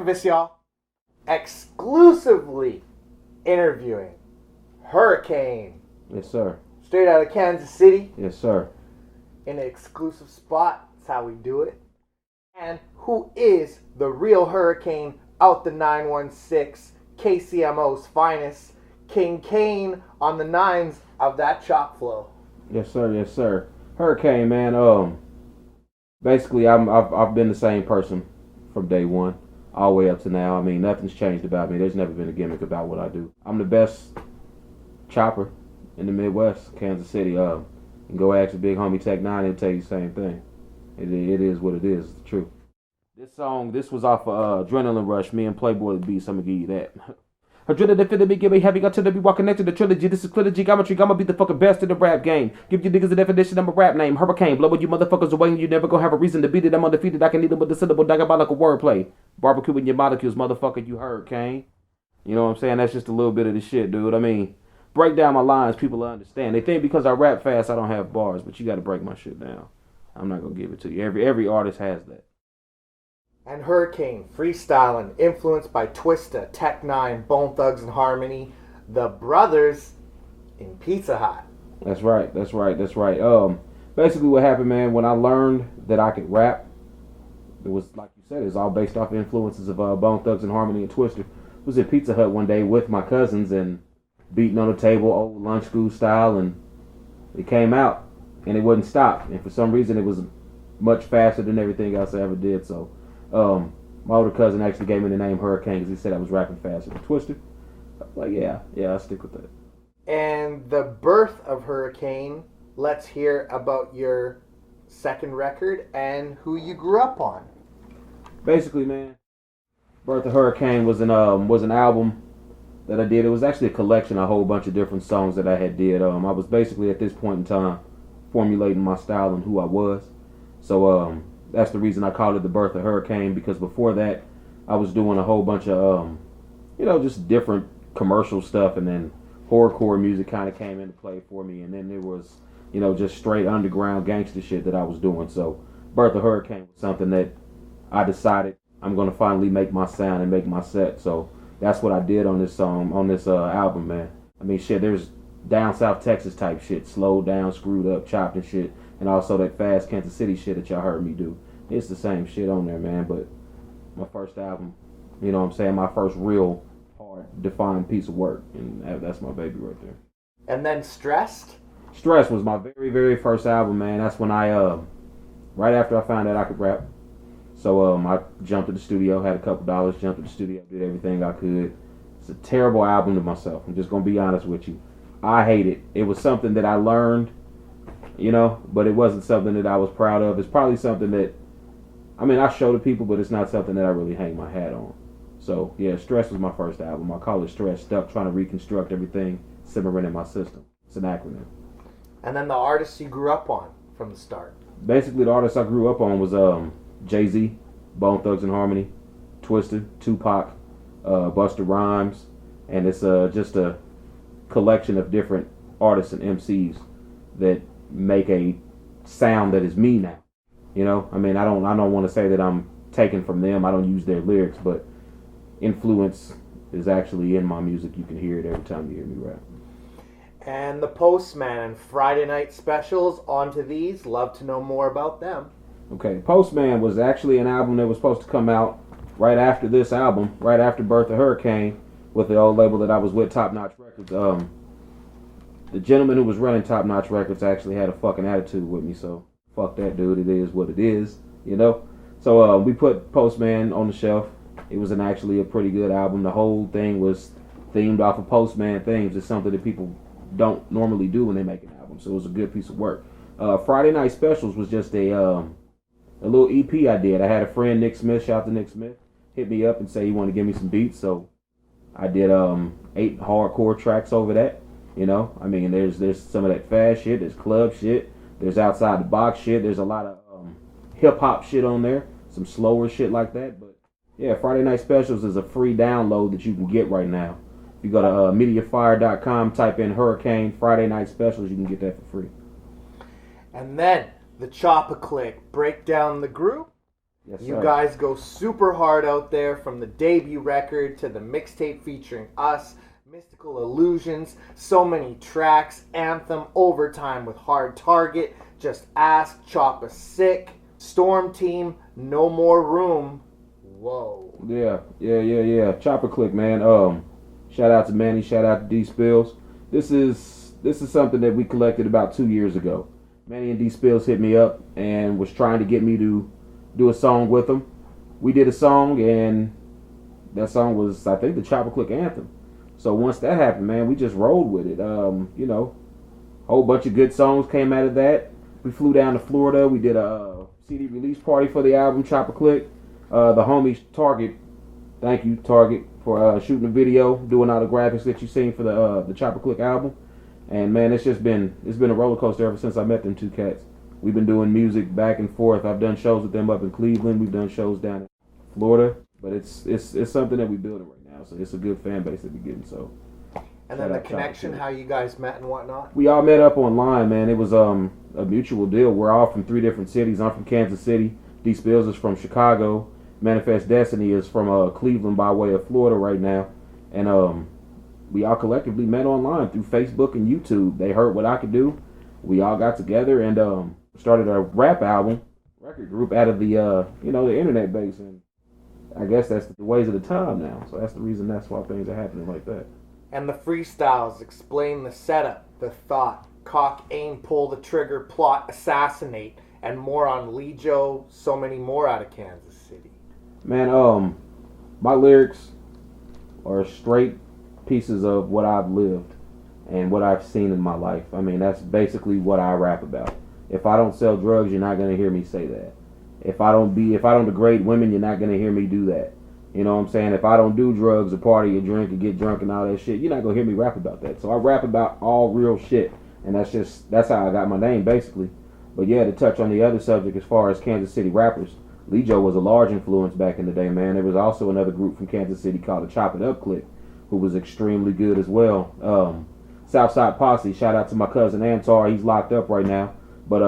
this, y'all. Exclusively interviewing Hurricane. Yes, sir. Straight out of Kansas City. Yes, sir. In an exclusive spot. That's how we do it. And who is the real Hurricane out the 916, KCMO's finest, King Kane on the nines of that chop flow. Yes, sir. Yes, sir. Hurricane, man. Basically, I've been the same person from day one all the way up to now. I mean, nothing's changed about me. There's never been a gimmick about what I do. I'm the best chopper in the Midwest, Kansas City. And go ask your big homie Tech 9, he'll tell you the same thing. It is what it is. It's the truth. This was off of Adrenaline Rush. Me and Playboy the Beast. I'm gonna give you that. Adrenaline finna be giving heavy, got to be walking next to the trilogy. This is clear geometry. I'ma be the fucking best in the rap game. Give you niggas the definition of a rap name. Hurricane, blowing you motherfuckers away, and you never gonna have a reason to beat it. I'm undefeated. I can eat them with the syllable diabolical wordplay. Barbecue in your molecules, motherfucker. You heard, Kane. You know what I'm saying? That's just a little bit of the shit, dude. I mean, break down my lines, people understand. They think because I rap fast, I don't have bars, but you got to break my shit down. I'm not gonna give it to you. Every artist has that. And Hurricane, freestyling, influenced by Twista, Tech 9, Bone Thugs and Harmony, the brothers in Pizza Hut. That's right. Basically what happened, man, when I learned that I could rap, it was, like you said, it's all based off influences of Bone Thugs and Harmony and Twista. I was at Pizza Hut one day with my cousins and beating on the table, old lunch school style, and it came out, and it wouldn't stop. And for some reason, it was much faster than everything else I ever did, so... my older cousin actually gave me the name Hurricane because he said I was rapping faster than Twister. Like, yeah, I'll stick with that. And the birth of Hurricane, let's hear about your second record and who you grew up on. Basically, man, Birth of Hurricane was an album that I did. It was actually a collection of a whole bunch of different songs that I had did. I was basically at this point in time formulating my style and who I was. So, that's the reason I called it The Birth of Hurricane, because before that, I was doing a whole bunch of, just different commercial stuff, and then horrorcore music kind of came into play for me, and then there was, just straight underground gangster shit that I was doing. So Birth of Hurricane was something that I decided I'm going to finally make my sound and make my set. So that's what I did on this song, on this album, man. I mean, shit, there's down South Texas type shit, slowed down, screwed up, chopped and shit. And also that fast Kansas City shit that y'all heard me do. It's the same shit on there, man. But my first album, you know what I'm saying? My first real hard defined piece of work. And that's my baby right there. And then Stressed? Stress was my very, very first album, man. That's when I, right after I found out I could rap. So I jumped to the studio, had a couple dollars, jumped to the studio, did everything I could. It's a terrible album to myself. I'm just going to be honest with you. I hate it. It was something that I learned, but it wasn't something that I was proud of. It's probably something that, I show to people, but it's not something that I really hang my hat on. So, yeah, Stress was my first album. I call it Stress, stuck trying to reconstruct everything simmering in my system. It's an acronym. And then the artists you grew up on from the start. Basically, the artists I grew up on was Jay-Z, Bone Thugs and Harmony, Twista, Tupac, Busta Rhymes, and it's just a collection of different artists and MCs that make a sound that is me now. I don't want to say that I'm taken from them. I don't use their lyrics, but influence is actually in my music. You can hear it every time you hear me rap. And the Postman and Friday Night Specials, onto these. Love to know more about them. Okay, Postman was actually an album that was supposed to come out right after this album, right after Birth of Hurricane, with the old label that I was with, Top Notch Records. The gentleman who was running Top Notch Records actually had a fucking attitude with me, so fuck that dude. It is what it is, So we put Postman on the shelf. It was actually a pretty good album. The whole thing was themed off of Postman themes. It's something that people don't normally do when they make an album, so it was a good piece of work. Friday Night Specials was just a little EP I did. I had a friend, Nick Smith, shout out to Nick Smith, hit me up and say he wanted to give me some beats, so I did 8 hardcore tracks over that. There's some of that fast shit, there's club shit, there's outside the box shit, there's a lot of hip hop shit on there, some slower shit like that. But yeah, Friday Night Specials is a free download that you can get right now. If you go to MediaFire.com, type in Hurricane Friday Night Specials, you can get that for free. And then the Choppa Click, break down the group. Yes, You sir. guys go super hard out there, from the debut record to the mixtape featuring us, Mystical Illusions, so many tracks, Anthem, Overtime with Hard Target, Just Ask, Chop a Sick, Storm Team, No More Room. Whoa. Yeah. Chopper Click, man. Shout out to Manny. Shout out to D Spills. This is something that we collected about 2 years ago. Manny and D Spills hit me up and was trying to get me to do a song with them. We did a song, and that song was, I think, the Chopper Click anthem. So once that happened, man, we just rolled with it. Whole bunch of good songs came out of that. We flew down to Florida. We did a CD release party for the album Chopper Click. The homies Target, thank you Target for shooting the video, doing all the graphics that you've seen for the Chopper Click album. And man, it's been a roller coaster ever since I met them two cats. We've been doing music back and forth. I've done shows with them up in Cleveland. We've done shows down in Florida. But it's something that we're building right now. So it's a good fan base that we're getting. So. And then the connection, how you guys met and whatnot? We all met up online, man. It was a mutual deal. We're all from 3 different cities. I'm from Kansas City. D Spills is from Chicago. Manifest Destiny is from Cleveland by way of Florida right now. And we all collectively met online through Facebook and YouTube. They heard what I could do. We all got together and started a rap album, record group out of the the internet base. And I guess that's the ways of the time now. So that's the reason that's why things are happening like that. And the freestyles explain the setup, the thought, cock, aim, pull the trigger, plot, assassinate, and more on Lee Joe, so many more out of Kansas City. Man, my lyrics are straight pieces of what I've lived and what I've seen in my life. I mean, that's basically what I rap about. If I don't sell drugs, you're not gonna hear me say that. If I don't degrade women, you're not gonna hear me do that. You know what I'm saying? If I don't do drugs or party or drink or get drunk and all that shit, you're not gonna hear me rap about that. So I rap about all real shit, and that's how I got my name basically. But yeah, to touch on the other subject as far as Kansas City rappers, Lee Joe was a large influence back in the day, man. There was also another group from Kansas City called the Chop It Up Click, who was extremely good as well. Southside Posse, shout out to my cousin Antar, he's locked up right now. But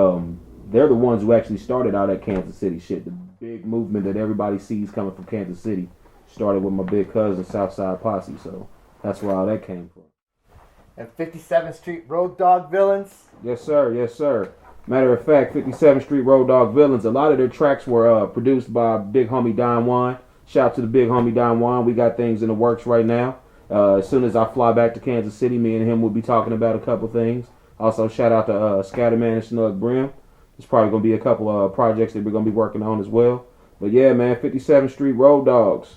they're the ones who actually started all that Kansas City shit. The big movement that everybody sees coming from Kansas City started with my big cousin Southside Posse, so that's where all that came from. And 57th Street Road Dog Villains? Yes, sir. Matter of fact, 57th Street Road Dog Villains, a lot of their tracks were produced by big homie Don Juan. Shout out to the big homie Don Juan. We got things in the works right now. As soon as I fly back to Kansas City, me and him will be talking about a couple things. Also, shout out to Scatterman and Snug Brim. There's probably going to be a couple of projects that we're going to be working on as well. But yeah, man, 57th Street Road Dogs.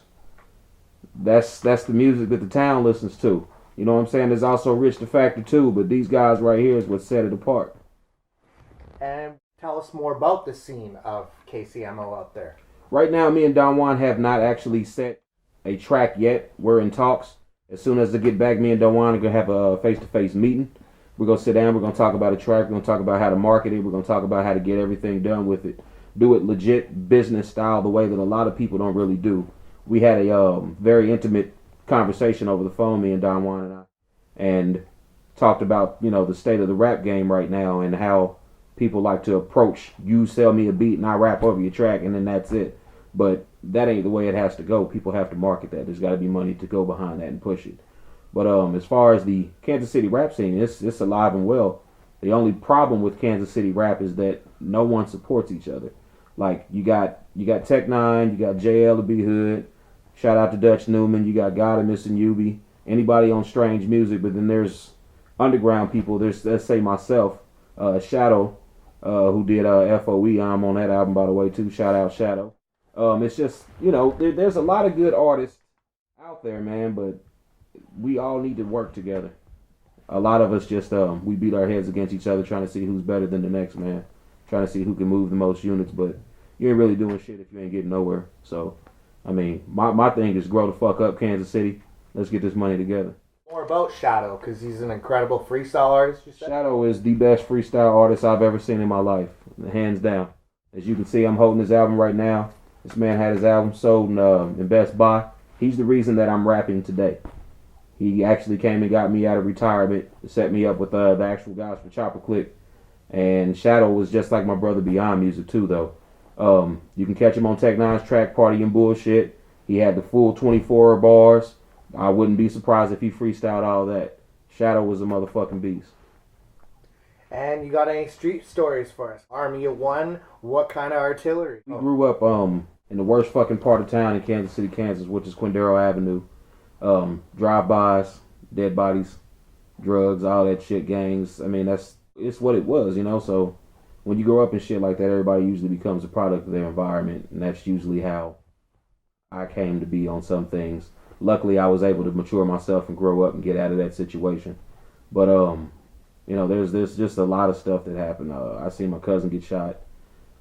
That's the music that the town listens to. You know what I'm saying? There's also Rich the Factor too, but these guys right here is what set it apart. And tell us more about the scene of KCMO out there. Right now, me and Don Juan have not actually set a track yet. We're in talks. As soon as I get back, me and Don Juan are going to have a face-to-face meeting. We're going to sit down. We're going to talk about a track. We're going to talk about how to market it. We're going to talk about how to get everything done with it. Do it legit business style, the way that a lot of people don't really do. We had a very intimate conversation over the phone, me and Don Juan and I, and talked about, the state of the rap game right now and how people like to approach, you sell me a beat and I rap over your track and then that's it. But that ain't the way it has to go. People have to market that. There's got to be money to go behind that and push it. But as far as the Kansas City rap scene, it's alive and well. The only problem with Kansas City rap is that no one supports each other. Like you got Tech Nine, you got JL the B Hood. Shout out to Dutch Newman. You got God and Missing Yubi. Anybody on Strange Music, but then there's underground people. There's, let's say myself, Shadow, who did FOE. I'm on that album, by the way, too. Shout out Shadow. It's just, there's a lot of good artists out there, man, but we all need to work together. A lot of us just, we beat our heads against each other trying to see who's better than the next, man. Trying to see who can move the most units, but you ain't really doing shit if you ain't getting nowhere. So, I mean, my thing is grow the fuck up, Kansas City. Let's get this money together. More about Shadow, because he's an incredible freestyle artist, you said? Shadow is the best freestyle artist I've ever seen in my life, hands down. As you can see, I'm holding his album right now. This man had his album sold in Best Buy. He's the reason that I'm rapping today. He actually came and got me out of retirement, set me up with the actual guys for Chopper Click. And Shadow was just like my brother beyond music too, though. You can catch him on Tech Nine's track Party and Bullshit. He had the full 24 bars. I wouldn't be surprised if he freestyled all that. Shadow was a motherfucking beast. And you got any street stories for us? Army of One, what kind of artillery? We grew up in the worst fucking part of town in Kansas City, Kansas, which is Quindaro Avenue. Drive-bys, dead bodies, drugs, all that shit, gangs. I mean, it's what it was, you know. So when you grow up in shit like that, everybody usually becomes a product of their environment, and that's usually how I came to be on some things. Luckily, I was able to mature myself and grow up and get out of that situation. But you know, there's just a lot of stuff that happened. I seen my cousin get shot.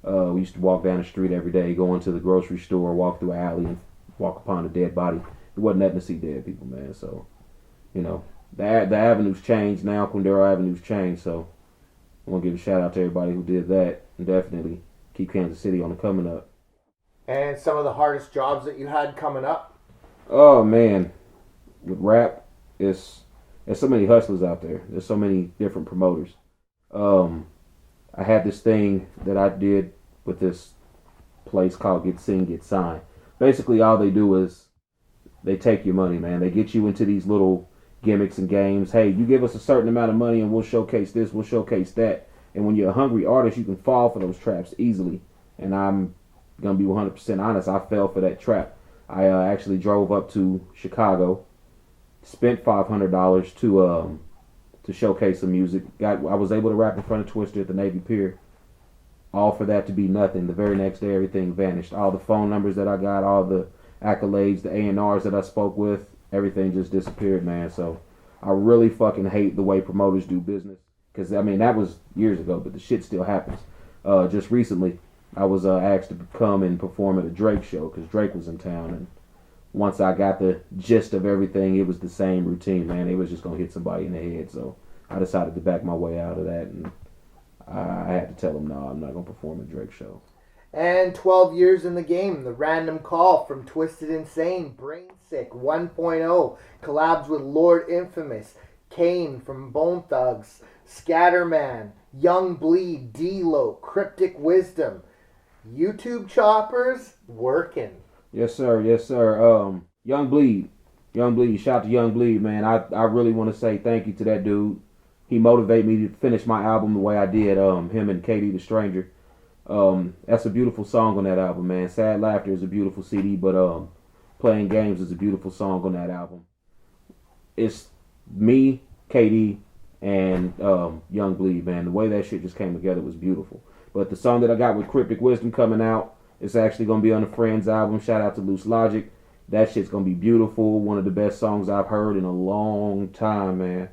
We used to walk down the street every day, go into the grocery store, walk through an alley, and walk upon a dead body. It wasn't nothing to see dead people, man. So, you know, the avenues changed now. Quindaro Avenue's changed. So, I want to give a shout out to everybody who did that, and definitely keep Kansas City on the coming up. And some of the hardest jobs that you had coming up? Oh man, with rap, there's so many hustlers out there. There's so many different promoters. I had this thing that I did with this place called Get Seen, Get Signed. Basically, all they do is they take your money, man. They get you into these little gimmicks and games. Hey, you give us a certain amount of money and we'll showcase this, we'll showcase that. And when you're a hungry artist, you can fall for those traps easily. And I'm going to be 100% honest, I fell for that trap. I actually drove up to Chicago, spent $500 to showcase some music. I was able to rap in front of Twister at the Navy Pier. All for that to be nothing. The very next day, everything vanished. All the phone numbers that I got, all the accolades, the A&Rs that I spoke with, everything just disappeared, man. So I really fucking hate the way promoters do business. Because, I mean, that was years ago, but the shit still happens. Just recently, I was asked to come and perform at a Drake show because Drake was in town. And once I got the gist of everything, it was the same routine, man. It was just going to hit somebody in the head. So I decided to back my way out of that. And I had to tell them, no, I'm not going to perform at Drake show. And 12 years in the game, the random call from Twisted Insane, Brain Sick 1.0, collabs with Lord Infamous, Kane from Bone Thugs, Scatterman, Young Bleed, D-Lo, Cryptic Wisdom. YouTube choppers working. Yes, sir. Yes, sir. Young Bleed. Shout out to Young Bleed, man. I really want to say thank you to that dude. He motivated me to finish my album the way I did. Him and Katie the Stranger. That's a beautiful song on that album, man. Sad Laughter is a beautiful CD, but Playing Games is a beautiful song on that album. It's me, Katie, and Young Bleed, man. The way that shit just came together was beautiful. But the song that I got with Cryptic Wisdom coming out, it's actually going to be on the Friends album. Shout out to Loose Logic. That shit's going to be beautiful. One of the best songs I've heard in a long time, man.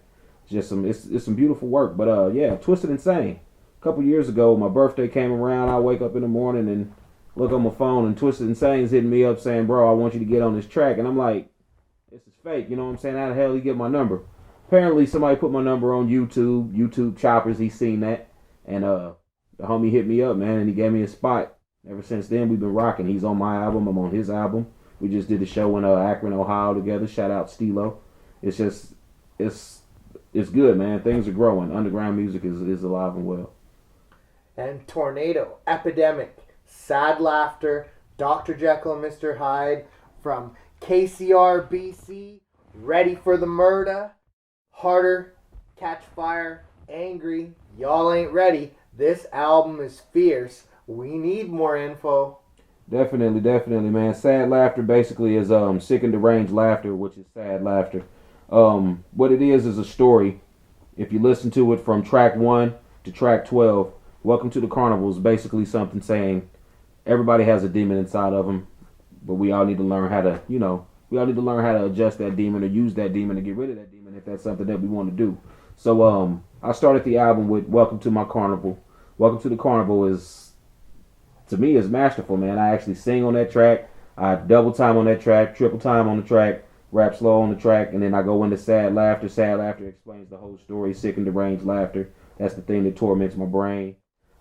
It's some beautiful work. But yeah, Twisted Insane. A couple years ago, my birthday came around. I wake up in the morning and look on my phone, and Twisted Insane's hitting me up saying, bro, I want you to get on this track. And I'm like, this is fake. You know what I'm saying? How the hell did he get my number? Apparently, somebody put my number on YouTube choppers. He's seen that. And the homie hit me up, man, and he gave me a spot. Ever since then, we've been rocking. He's on my album. I'm on his album. We just did a show in Akron, Ohio together. Shout out Stilo. It's just, it's good, man. Things are growing. Underground music is alive and well. And Tornado, Epidemic, Sad Laughter, Dr. Jekyll and Mr. Hyde, from KCR, BC, Ready for the Murder, Harder, Catch Fire, Angry, Y'all Ain't Ready. This album is fierce. We need more info. Definitely, man. Sad Laughter basically is sick and deranged laughter, which is sad laughter. What it is a story. If you listen to it from track 1 to track 12, Welcome to the Carnival is basically something saying everybody has a demon inside of them, but we all need to learn how to, adjust that demon or use that demon to get rid of that demon if that's something that we want to do. So I started the album with Welcome to My Carnival. Welcome to the Carnival is, to me, is masterful, man. I actually sing on that track. I double time on that track, triple time on the track, rap slow on the track, and then I go into Sad Laughter. Sad Laughter explains the whole story, sick and deranged laughter. That's the thing that torments my brain.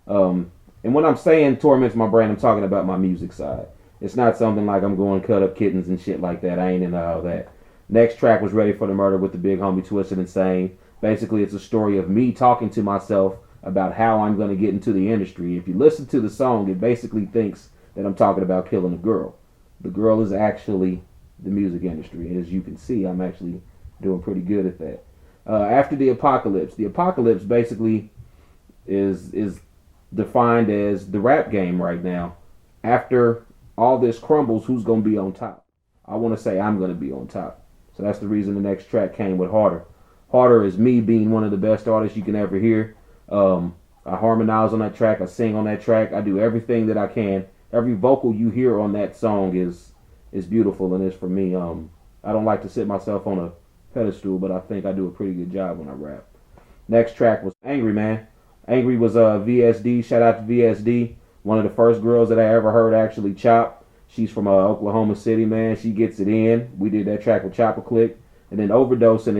And when I'm saying torments my brain, I'm talking about my music side. It's not something like I'm going cut up kittens and shit like that. I ain't into all that. Next track was Ready for the Murder with the big homie Twisted Insane. Basically, it's a story of me talking to myself about how I'm going to get into the industry. If you listen to the song, it basically thinks that I'm talking about killing a girl. The girl is actually the music industry. And as you can see, I'm actually doing pretty good at that. After the apocalypse basically is defined as the rap game right now. After all this crumbles, who's going to be on top? I want to say I'm going to be on top. So that's the reason the next track came with Harder. Harder is me being one of the best artists you can ever hear. I harmonize on that track. I sing on that track. I do everything that I can. Every vocal you hear on that song is beautiful and is for me. I don't like to sit myself on a pedestal, but I think I do a pretty good job when I rap. Next track was Angry, man. Angry was VSD. Shout out to VSD. One of the first girls that I ever heard actually chop. She's from Oklahoma City, man. She gets it in. We did that track with Chopper Click. And then Overdosing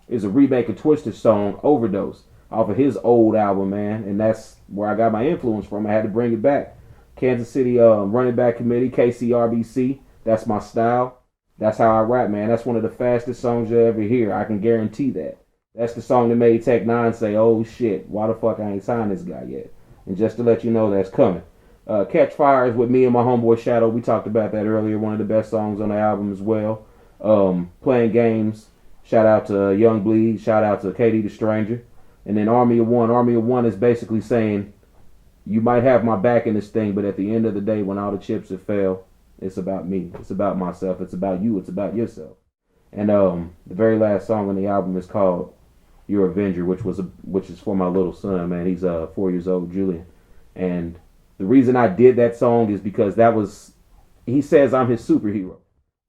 is a remake of Twister's song Overdose off of his old album, man. And that's where I got my influence from. I had to bring it back. Kansas City Running Back Committee, KCRBC. That's my style. That's how I rap, man. That's one of the fastest songs you'll ever hear. I can guarantee that. That's the song that made Tech Nine say, oh shit, why the fuck I ain't signed this guy yet? And just to let you know that's coming. Catch Fire is with me and my homeboy Shadow. We talked about that earlier. One of the best songs on the album as well. Playing Games. Shout out to Young Bleed. Shout out to KD the Stranger. And then Army of One. Army of One is basically saying, you might have my back in this thing, but at the end of the day, when all the chips have failed, it's about me. It's about myself. It's about you. It's about yourself. And the very last song on the album is called Your Avenger, which is for my little son, man. He's 4 years old, Julian. And the reason I did that song is because he says I'm his superhero.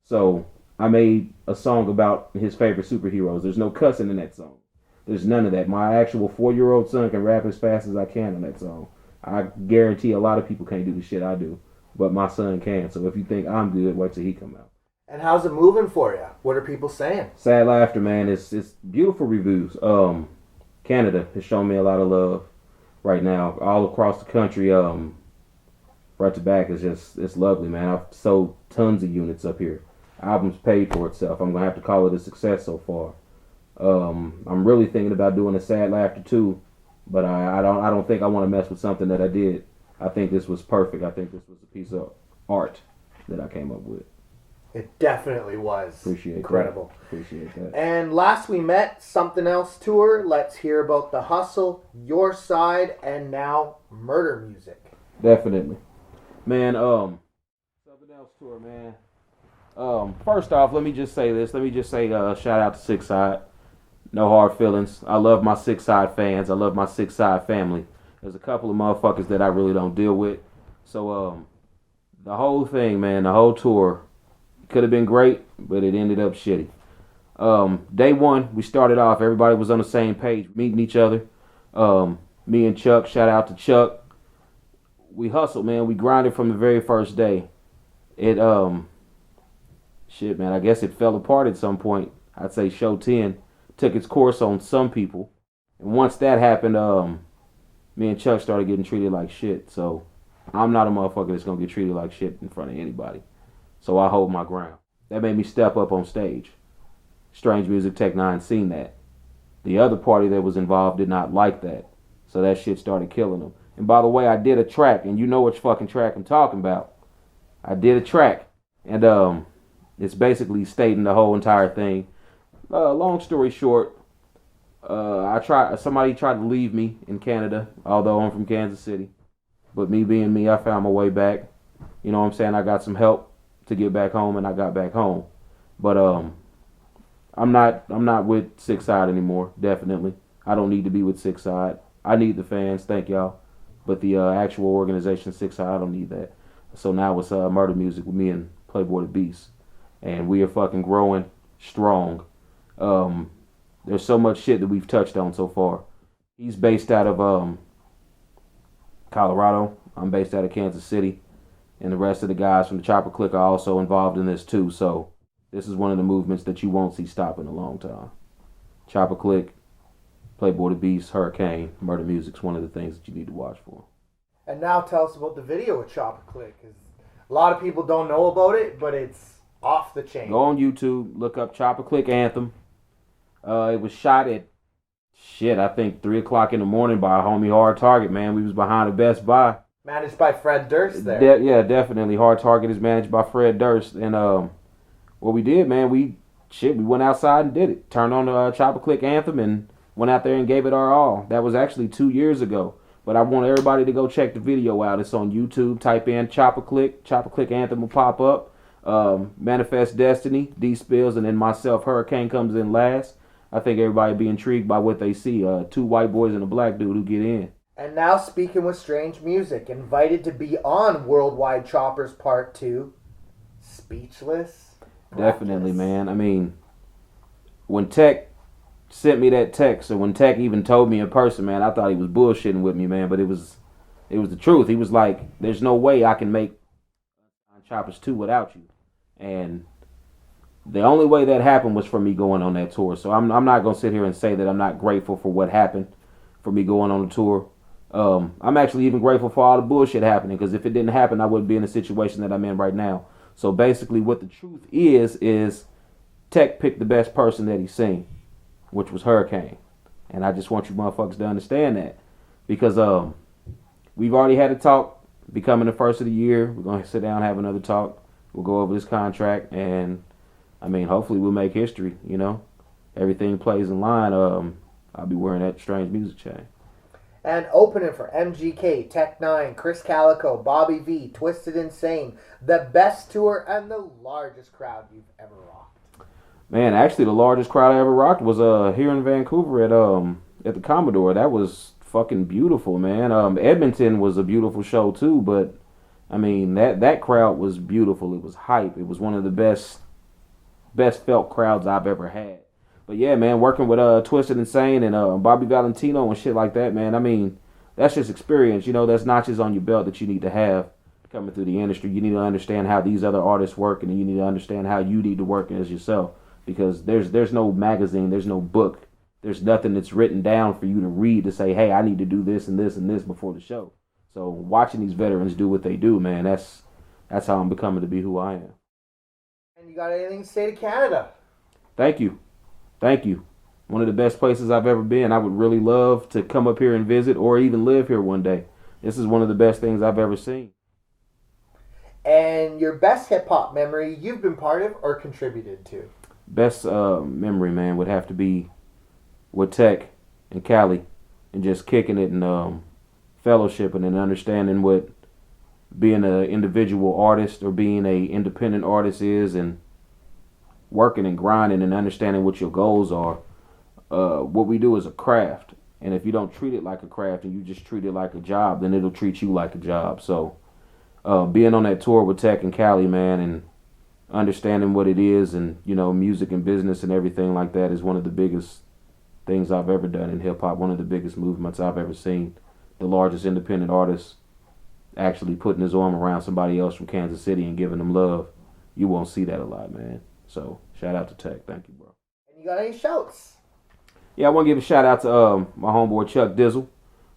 So I made a song about his favorite superheroes. There's no cussing in that song. There's none of that. My actual 4-year-old son can rap as fast as I can on that song. I guarantee a lot of people can't do the shit I do, but my son can. So if you think I'm good, wait till he come out. And how's it moving for you? What are people saying? Sad Laughter, man. It's beautiful reviews. Canada has shown me a lot of love right now. All across the country, front to back is it's lovely, man. I've sold tons of units up here. Album's paid for itself. I'm gonna have to call it a success so far. I'm really thinking about doing a Sad Laughter too, but I don't think I want to mess with something that I did. I think this was perfect. I think this was a piece of art that I came up with. It definitely was. Incredible. Appreciate that. And last we met, Something Else Tour. Let's hear about The Hustle, Your Side, and now Murder Music. Definitely. Man, Something Else Tour, man. First off, let me just say this. Shout out to Six Side. No hard feelings. I love my Six Side fans. I love my Six Side family. There's a couple of motherfuckers that I really don't deal with. So, the whole thing, man, the whole tour could have been great, but it ended up shitty. Day one, we started off, everybody was on the same page, meeting each other. Me and Chuck, shout out to Chuck. We hustled, man. We grinded from the very first day. Shit, man, I guess it fell apart at some point. I'd say show 10 took its course on some people. And once that happened, me and Chuck started getting treated like shit. So I'm not a motherfucker that's going to get treated like shit in front of anybody. So I hold my ground. That made me step up on stage. Strange Music Tech 9 seen that. The other party that was involved did not like that. So that shit started killing them. And by the way, I did a track, and you know which fucking track I'm talking about. I did a track, and it's basically stating the whole entire thing. Long story short, somebody tried to leave me in Canada, although I'm from Kansas City. But me being me, I found my way back. You know what I'm saying? I got some help to get back home, and I got back home. But I'm not with Six Side anymore, definitely. I don't need to be with Six Side. I need the fans, thank y'all. But the actual organization Six Side, I don't need that. So now it's Murder Music with me and Playboy the Beast. And we are fucking growing strong. There's so much shit that we've touched on so far. He's based out of Colorado. I'm based out of Kansas City. And the rest of the guys from the Chopper Click are also involved in this too. So this is one of the movements that you won't see stop in a long time. Chopper Click, Playboy the Beast, Hurricane, Murder Music's one of the things that you need to watch for. And now tell us about the video with Chopper Click. 'Cause a lot of people don't know about it, but it's off the chain. Go on YouTube, look up Chopper Click Anthem. It was shot at Shit, I think 3 o'clock in the morning by a homie Hard Target, man. We was behind the Best Buy. Managed by Fred Durst there. Yeah, definitely. Hard Target is managed by Fred Durst. And what we did, man, we went outside and did it. Turned on the Chopper Click anthem and went out there and gave it our all. That was actually 2 years ago. But I want everybody to go check the video out. It's on YouTube. Type in Chopper Click anthem will pop up. Manifest Destiny, D Spills, and then myself, Hurricane, comes in last. I think everybody be intrigued by what they see. 2 white boys and a black dude who get in. And now speaking with strange music, invited to be on Worldwide Choppers Part 2, Speechless. Definitely, man. I mean, when Tech sent me that text, or when Tech even told me in person, man, I thought he was bullshitting with me, man. But it was the truth. He was like, "There's no way I can make Choppers 2 without you," and the only way that happened was for me going on that tour. So I'm not gonna sit here and say that I'm not grateful for what happened, for me going on the tour. I'm actually even grateful for all the bullshit happening, because if it didn't happen, I wouldn't be in the situation that I'm in right now. So basically, what the truth is Tech picked the best person that he's seen, which was Hurricane. And I just want you motherfuckers to understand that. Because we've already had a talk, becoming the first of the year. We're going to sit down and have another talk. We'll go over this contract, and, I mean, hopefully we'll make history, you know. Everything plays in line. I'll be wearing that strange music chain. And opening for MGK, Tech 9, Chris Calico, Bobby V, Twisted Insane, the best tour and the largest crowd you've ever rocked. Man, actually the largest crowd I ever rocked was here in Vancouver at the Commodore. That was fucking beautiful, man. Edmonton was a beautiful show too, but I mean that crowd was beautiful. It was hype. It was one of the best felt crowds I've ever had. But yeah, man, working with Twisted Insane and Bobby Valentino and shit like that, man. I mean, that's just experience. You know, that's notches on your belt that you need to have coming through the industry. You need to understand how these other artists work, and you need to understand how you need to work as yourself. Because there's no magazine, there's no book, there's nothing that's written down for you to read to say, hey, I need to do this and this and this before the show. So watching these veterans do what they do, man, that's how I'm becoming to be who I am. And you got anything to say to Canada? Thank you. One of the best places I've ever been. I would really love to come up here and visit or even live here one day. This is one of the best things I've ever seen. And your best hip-hop memory you've been part of or contributed to? Best memory, man, would have to be with Tech and Cali and just kicking it and fellowshipping and understanding what being an individual artist or being a independent artist is, and working and grinding and understanding what your goals are. What we do is a craft, and if you don't treat it like a craft and you just treat it like a job, then it'll treat you like a job. So being on that tour with Tech and Cali, man, and understanding what it is, and you know, music and business and everything like that is one of the biggest things I've ever done in hip hop. One of the biggest movements I've ever seen. The largest independent artist actually putting his arm around somebody else from Kansas City and giving them love. You won't see that a lot, man. So shout out to Tech. Thank you, bro. And you got any shouts? Yeah, I want to give a shout out to my homeboy Chuck Dizzle. I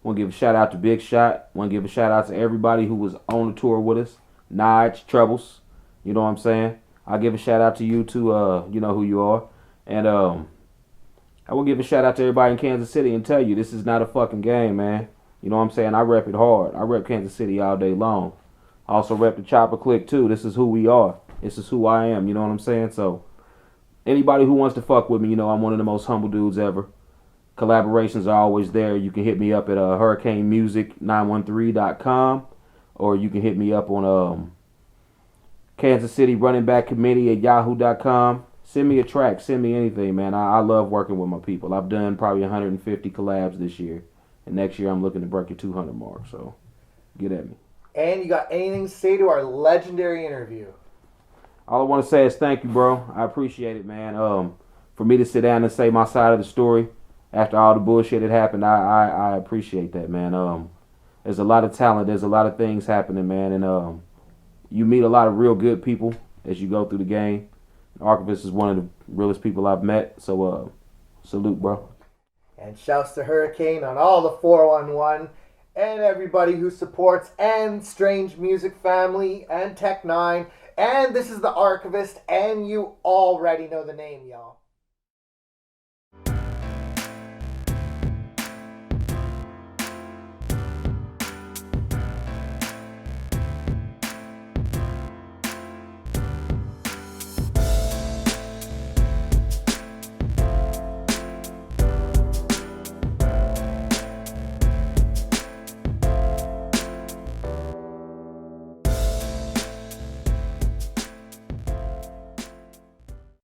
want to give a shout out to Big Shot. I want to give a shout out to everybody who was on the tour with us. Nige, Troubles. You know what I'm saying? I'll give a shout out to you too. You know who you are. And I will give a shout out to everybody in Kansas City and tell you this is not a fucking game, man. You know what I'm saying? I rep it hard. I rep Kansas City all day long. I also rep the Chopper Click too. This is who we are. This is who I am. You know what I'm saying? So anybody who wants to fuck with me, you know I'm one of the most humble dudes ever. Collaborations are always there. You can hit me up at hurricanemusic913.com, or you can hit me up on Kansas City Running Back Committee at yahoo.com. Send me a track. Send me anything, man. I love working with my people. I've done probably 150 collabs this year. And next year I'm looking to break the 200 mark. So get at me. And you got anything to say to our legendary interview? All I want to say is thank you, bro. I appreciate it, man. For me to sit down and say my side of the story after all the bullshit that happened, I appreciate that, man. There's a lot of talent. There's a lot of things happening, man. And you meet a lot of real good people as you go through the game. Archivist is one of the realest people I've met. So salute, bro. And shouts to Hurricane on all the 411 and everybody who supports, and Strange Music Family and Tech 9. And this is the Archivist, and you already know the name, y'all.